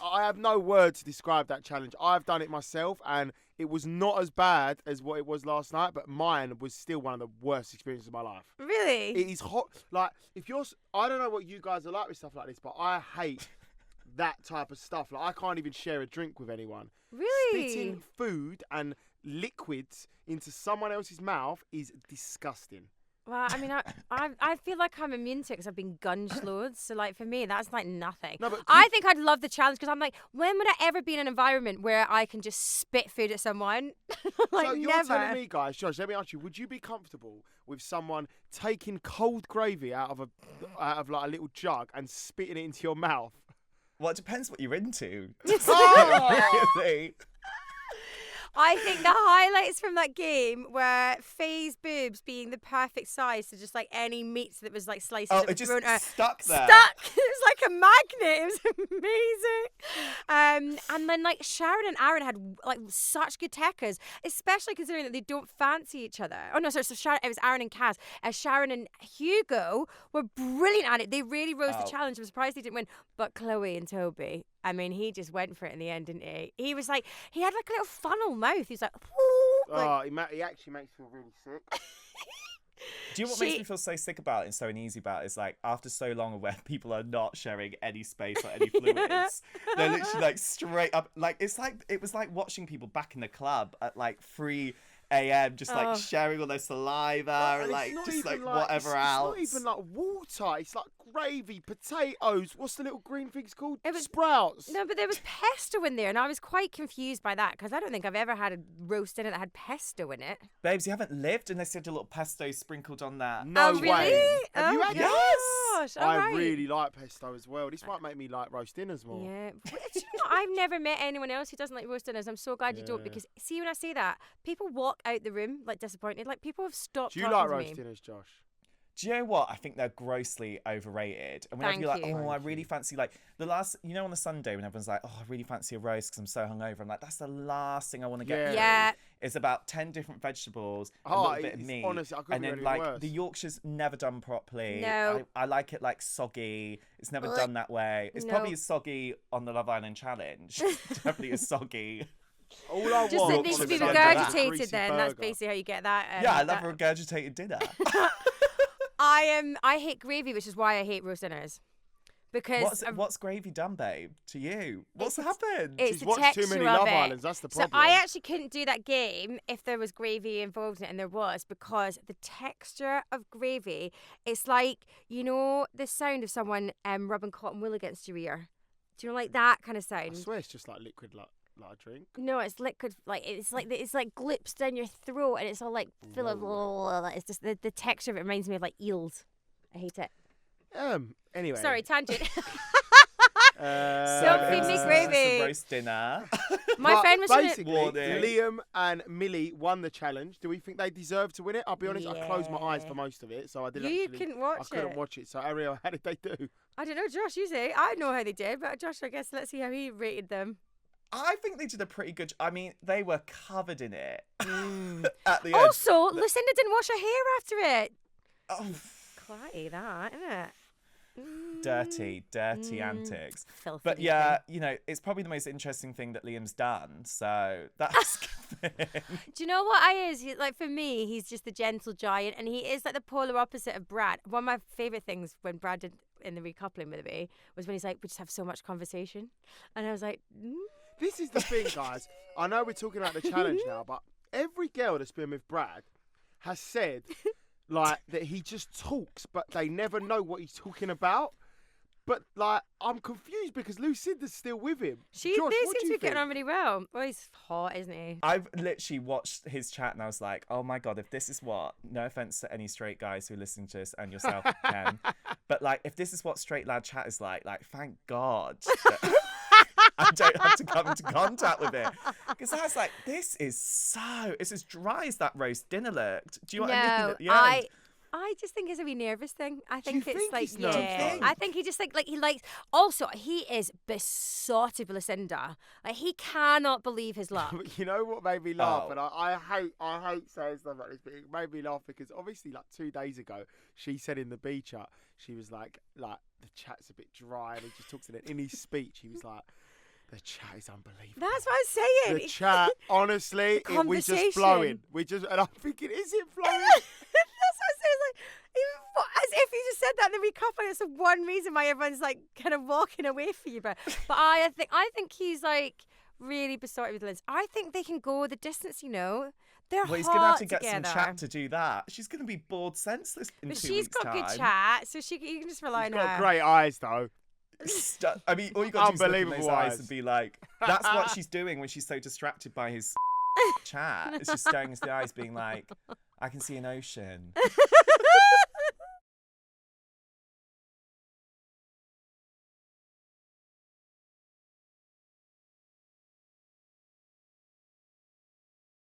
I have no word to describe that challenge. I've done it myself, and it was not as bad as what it was last night, but mine was still one of the worst experiences of my life. Really? It is hot. Like, I don't know what you guys are like with stuff like this, but I hate that type of stuff. Like, I can't even share a drink with anyone. Really? Spitting food and liquids into someone else's mouth is disgusting. Well, I mean, I feel like I'm immune to it because I've been gunged loads. So, like, for me, that's, like, nothing. No, but I think I'd love the challenge because I'm like, when would I ever be in an environment where I can just spit food at someone? Like, so you're never. telling me, guys, Josh, let me ask you, would you be comfortable with someone taking cold gravy out of like a little jug and spitting it into your mouth? Well, it depends what you're into. Oh! Really? I think the highlights from that game were Faye's boobs being the perfect size to just like any meats that was like sliced. Oh, it just stuck there. Stuck. It was like a magnet. It was amazing. And then like Sharon and Aaron had like such good techers, especially considering that they don't fancy each other. Oh no, sorry. So Sharon, it was Aaron and Kaz. Sharon and Hugo were brilliant at it. They really rose the challenge. I'm surprised they didn't win. But Chloe and Toby, I mean, he just went for it in the end, didn't he? He was like, he had like a little funnel mouth. He was like, whoo, like He actually makes me feel really sick. Do you know what makes me feel so sick about it and so uneasy about it is like after so long where people are not sharing any space or any fluids, they're literally like straight up like it was like watching people back in the club at like 3 a.m. just like sharing all their saliva and like just like whatever else. It's not even like water. It's like gravy, potatoes. What's the little green things called? It was sprouts. No, but there was pesto in there, and I was quite confused by that because I don't think I've ever had a roast dinner that had pesto in it. Babes, you haven't lived unless you had a little pesto sprinkled on that. No really? way. Have you Oh, had yes. gosh, I all right. really like pesto as well. This might make me like roast dinners more. Yeah, but do you know what? I've never met anyone else who doesn't like roast dinners. I'm so glad you don't because see when I say that, people walk out the room like disappointed. Like people have stopped. Do you talking like to roast me. dinners, Josh? Do you know what? I think they're grossly overrated. And whenever Thank you're like, you. oh, I really fancy like the last, you know, on the Sunday when everyone's like, oh, I really fancy a roast because I'm so hungover. I'm like, that's the last thing I want to get. Yeah. It's about 10 different vegetables, a Oh, little bit of it's meat, honestly, I couldn't and do then anything like worse. the Yorkshire's never done properly. No. I like it like soggy. It's never done that way. It's probably as soggy on the Love Island challenge. Definitely as soggy. All I Just want it needs to on be a Sunday is a regurgitated. greasy Then that's burger. basically how you get that. Yeah, I love a regurgitated dinner. I hate gravy, which is why I hate roast dinners. Because What's gravy done, babe? To you? What's happened? it's She's the watched too texture many of Love it. Islands, that's the problem. So I actually couldn't do that game if there was gravy involved in it, and there was, because the texture of gravy, it's like, you know, the sound of someone rubbing cotton wool against your ear. Do you know, like that kind of I sound? swear it's just like liquid, like a drink. No, it's liquid. Like it's like glips down your throat, and it's all like full of. It's just the texture of it reminds me of like eels. I hate it. Anyway. Sorry, tangent. So Don't it feed was me just gravy. a roast dinner. My But friend was trying to. basically, Warning. Liam and Millie won the challenge. Do we think they deserve to win it? I'll be honest, I closed my eyes for most of it, so I didn't. You actually, couldn't watch I couldn't it. watch it. So Arielle, how did they do? I don't know, Josh. You say I know how they did, but Josh, I guess let's see how he rated them. I think they did a pretty good. I mean, they were covered in it at the end. Also, Lucinda didn't wash her hair after it. Oh, Quite that, isn't it? dirty antics. Filthy. But yeah, you know, it's probably the most interesting thing that Liam's done. So that's good. Do you know what I is? Like for me, he's just the gentle giant, and he is like the polar opposite of Brad. One of my favorite things when Brad did in the recoupling with me was when he's like, "We just have so much conversation," and I was like, This is the thing, guys. I know we're talking about the challenge now, but every girl that's been with Brad has said like that he just talks, but they never know what he's talking about. But like, I'm confused because Lucinda's still with him. "She, Josh, they what seem do to you be getting think? on really well." Oh, he's hot, isn't he? I've literally watched his chat and I was like, oh my God, if this is what, no offense to any straight guys who listen to this and yourself, Ken, but like, if this is what straight lad chat is like thank God that I don't have to come into contact with it. Because I was like, it's as dry as that roast dinner looked. Do you know what I mean? At the end. I just think it's a wee nervous thing. I Do you think it's think like, he's nervous? yeah. I think he just like he likes. Also, he is besotted with Lucinda. Like he cannot believe his luck. You know what made me laugh, Oh. and I hate saying stuff like this, but it made me laugh because obviously, like 2 days ago, she said in the B chat, she was like the chat's a bit dry, and he just talks in his speech. He was like, the chat is unbelievable. That's what I'm saying. The chat, honestly, we just conversation. flowing. And I'm thinking, is it flowing? That's what I'm saying. Like, as if you just said that, then we couple. It's the one reason why everyone's like kind of walking away from you. But I think he's like really besotted with Liz. I think they can go the distance. You know, they're Well, he's hot going to have to get together. some chat to do that. She's going to be bored senseless in But 2 she's weeks' got time. good chat, so you can just rely He's on got her. great eyes, though. I mean, all you got to do is look in those Unbelievable eyes eyes. and be like, that's what she's doing when she's so distracted by his chat. It's just staring into the eyes being like, I can see an ocean.